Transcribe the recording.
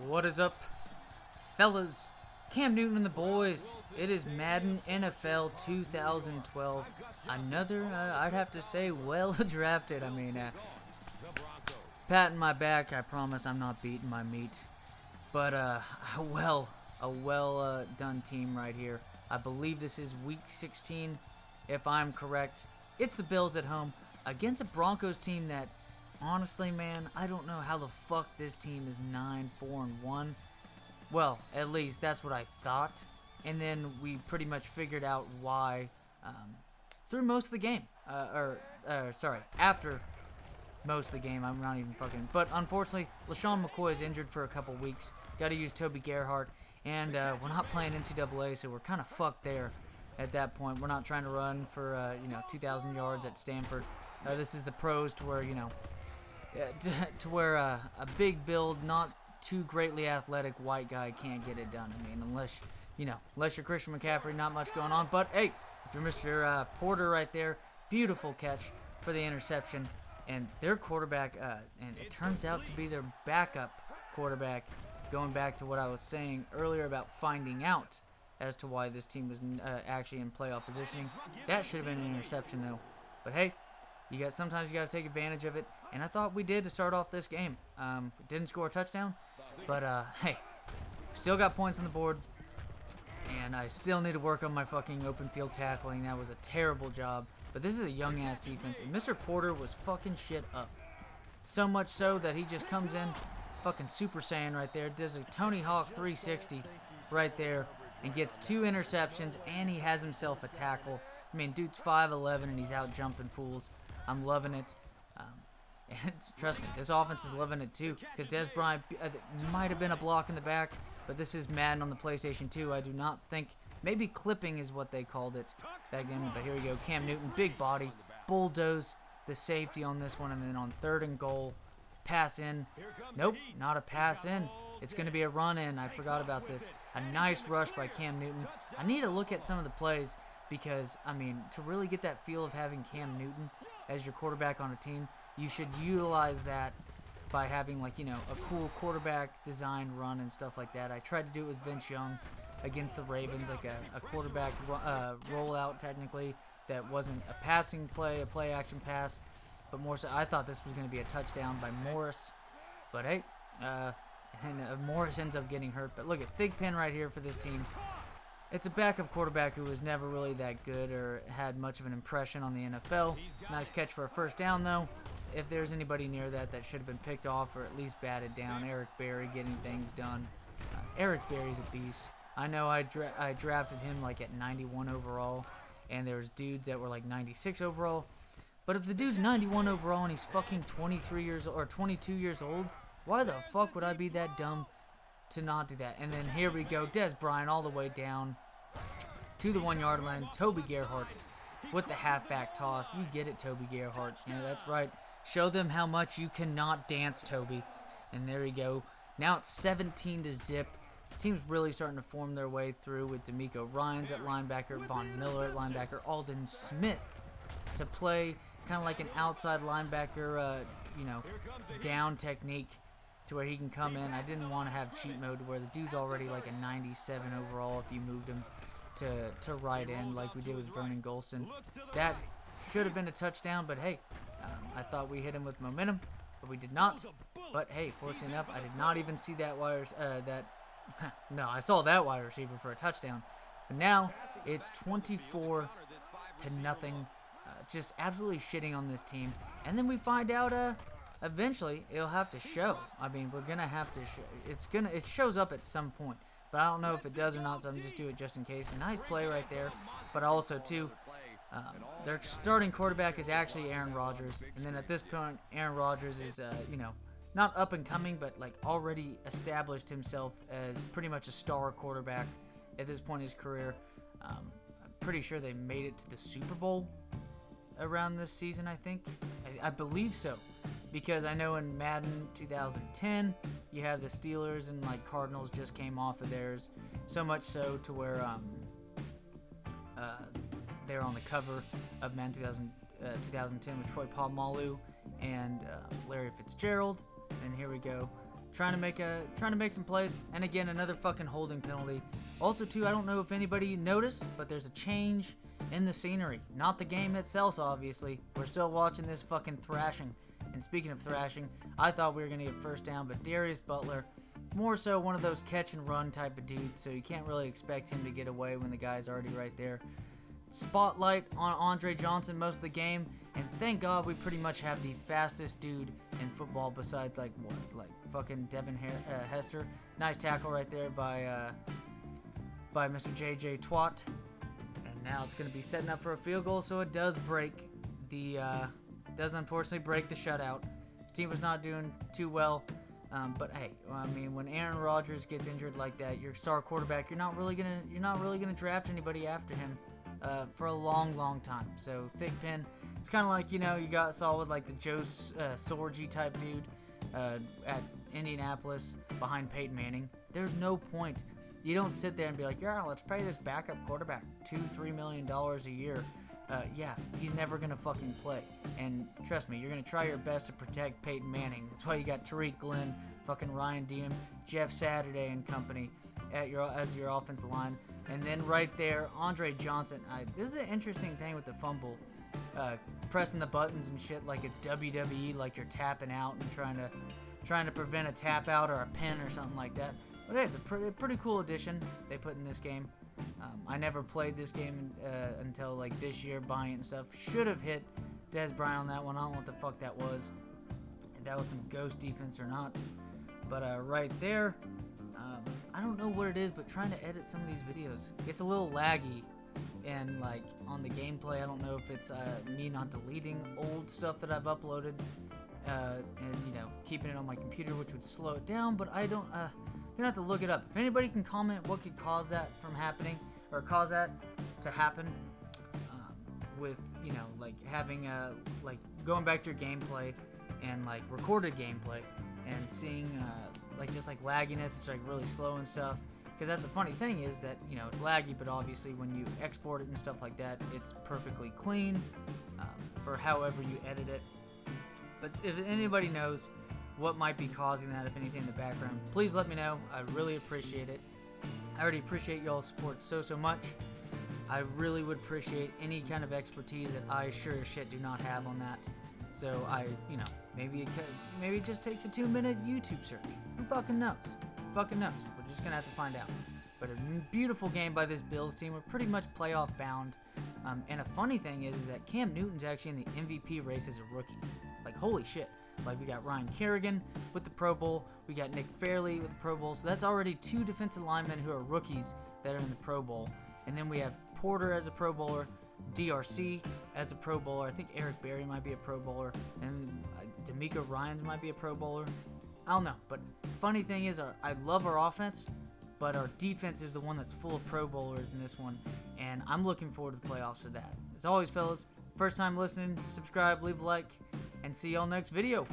What is up, fellas? Cam Newton and the boys. It is Madden NFL 2012. Another, I'd have to say, well drafted. I mean, patting my back. I promise I'm not beating my meat. But a well done team right here. I believe this is week 16, if I'm correct. It's the Bills at home against a Broncos team that, honestly, man, I don't know how the fuck this team is 9-4-1. Well, at least that's what I thought. And then we pretty much figured out why through most of the game. After most of the game. I'm not even fucking. But unfortunately, LaShawn McCoy is injured for a couple weeks. Got to use Toby Gerhart. And we're not playing NCAA, so we're kind of fucked there at that point. We're not trying to run for 2,000 yards at Stanford. This is the pros, to where a big build, not too greatly athletic white guy can't get it done. I mean, unless you're Christian McCaffrey, not much going on. But hey, if you're Mr. Porter right there, beautiful catch for the interception. And their quarterback, and it turns out to be their backup quarterback, going back to what I was saying earlier about finding out as to why this team was actually in playoff positioning. That should have been an interception, though. But hey, sometimes you got to take advantage of it, and I thought we did to start off this game. Didn't score a touchdown, but hey, still got points on the board, and I still need to work on my fucking open field tackling. That was a terrible job, but this is a young-ass defense, and Mr. Porter was fucking shit up. So much so that he just comes in, fucking Super Saiyan right there, does a Tony Hawk 360 right there, and gets 2 interceptions, and he has himself a tackle. I mean, dude's 5'11", and he's out jumping fools. I'm loving it. And trust me, this offense is loving it too, because Des Bryant might have been a block in the back, but this is Madden on the PlayStation 2. I do not think, maybe clipping is what they called it back then, but here we go. Cam Newton, big body, bulldoze the safety on this one, and then on 3rd and goal, pass in. Nope, not a pass in. It's going to be a run in. I forgot about this. A nice rush by Cam Newton. I need to look at some of the plays, because, I mean, to really get that feel of having Cam Newton as your quarterback on a team, you should utilize that by having, a cool quarterback design run and stuff like that. I tried to do it with Vince Young against the Ravens, like a quarterback rollout, technically, that wasn't a passing play, a play-action pass, but more so, I thought this was going to be a touchdown by Morris. But hey, Morris ends up getting hurt. But look at Thig Pen right here for this team. It's a backup quarterback who was never really that good or had much of an impression on the NFL. Nice catch for a first down, though. If there's anybody near that should have been picked off or at least batted down, Eric Berry getting things done. Eric Berry's a beast. I know I drafted him at 91 overall, and there's dudes that were 96 overall. But if the dude's 91 overall and he's fucking 23 years or 22 years old, why the fuck would I be that dumb to not do that? And then here we go, Des Bryant all the way down to the 1-yard line. Toby Gerhart with the halfback toss. You get it, Toby Gerhart. Yeah, that's right. Show them how much you cannot dance, Toby. And there you go. Now it's 17-0. This team's really starting to form their way through with D'Amico Ryans at linebacker, Von Miller at linebacker, Alden Smith to play kind of like an outside linebacker, down technique to where he can come in. I didn't want to have cheat mode where the dude's already a 97 overall if you moved him to right end like we did with Vernon Golston. That should have been a touchdown, but hey, I thought we hit him with momentum, but we did not. But hey, fortunately enough, I did not even see that no, I saw that wide receiver for a touchdown. But now it's 24-0. Just absolutely shitting on this team. And then we find out eventually it'll have to show. I mean, we're gonna have to it shows up at some point, but I don't know if it does or not, so I'm just do it just in case. A nice play right there, but also too, their starting quarterback is actually Aaron Rodgers, and then at this point Aaron Rodgers is not up and coming, but already established himself as pretty much a star quarterback at this point in his career. I'm pretty sure they made it to the Super Bowl around this season, I think. I believe so, because I know in Madden 2010 you have the Steelers and Cardinals just came off of theirs, so much so to where they're on the cover of Madden 2010 with Troy Polamalu and Larry Fitzgerald. And here we go, trying to make some plays. And again, another fucking holding penalty. Also, too, I don't know if anybody noticed, but there's a change in the scenery. Not the game itself, obviously. We're still watching this fucking thrashing. And speaking of thrashing, I thought we were going to get first down, but Darius Butler, more so one of those catch and run type of dudes, so you can't really expect him to get away when the guy's already right there. Spotlight on Andre Johnson most of the game, and thank God we pretty much have the fastest dude in football besides like fucking Devin Hester. Nice tackle right there by Mr. JJ Twat. And now it's going to be setting up for a field goal, so it does break the does unfortunately break the shutout. His team was not doing too well, but hey, I mean, when Aaron Rodgers gets injured like that, your star quarterback, you're not really gonna draft anybody after him for a long time. So thick pin. It's kind of like, you saw with like the Joe Sorgi type dude at Indianapolis behind Peyton Manning. There's no point. You don't sit there and be like, yeah, let's pay this backup quarterback $2-3 million a year. Yeah, he's never going to fucking play. And trust me, you're going to try your best to protect Peyton Manning. That's why you got Tariq Glenn, fucking Ryan Diem, Jeff Saturday and company as your offensive line. And then right there, Andre Johnson. This is an interesting thing with the fumble. Pressing the buttons and shit like it's WWE, like you're tapping out and trying to prevent a tap out or a pin or something like that. But hey, it's a pretty cool addition they put in this game. I never played this game until like this year, buying it and stuff. Should have hit Des Bryant on that one. I don't know what the fuck that was. If that was some ghost defense or not. But right there, I don't know what it is, but trying to edit some of these videos gets a little laggy. And like on the gameplay, I don't know if it's me not deleting old stuff that I've uploaded and keeping it on my computer, which would slow it down. But I don't. You're gonna have to look it up. If anybody can comment what could cause that from happening, or cause that to happen, with like having like going back to your gameplay and like recorded gameplay and seeing like just like lagginess, it's like really slow and stuff. Because that's the funny thing is that it's laggy, but obviously when you export it and stuff like that, it's perfectly clean for however you edit it. But if anybody knows what might be causing that, if anything in the background, please let me know. I really appreciate it. I already appreciate y'all's support so much. I really would appreciate any kind of expertise that I sure as shit do not have on that. So maybe it just takes a 2-minute YouTube search. Who fucking knows? We're just gonna have to find out. But a beautiful game by this Bills team. We're pretty much playoff bound. And a funny thing is that Cam Newton's actually in the MVP race as a rookie. Like, holy shit. Like, we got Ryan Kerrigan with the Pro Bowl. We got Nick Fairley with the Pro Bowl. So that's already 2 defensive linemen who are rookies that are in the Pro Bowl. And then we have Porter as a Pro Bowler, DRC as a Pro Bowler. I think Eric Berry might be a Pro Bowler. And D'Amico Ryans might be a Pro Bowler. I don't know. But funny thing is, I love our offense, but our defense is the one that's full of Pro Bowlers in this one. And I'm looking forward to the playoffs for that. As always, fellas, first time listening, subscribe, leave a like, and see y'all next video.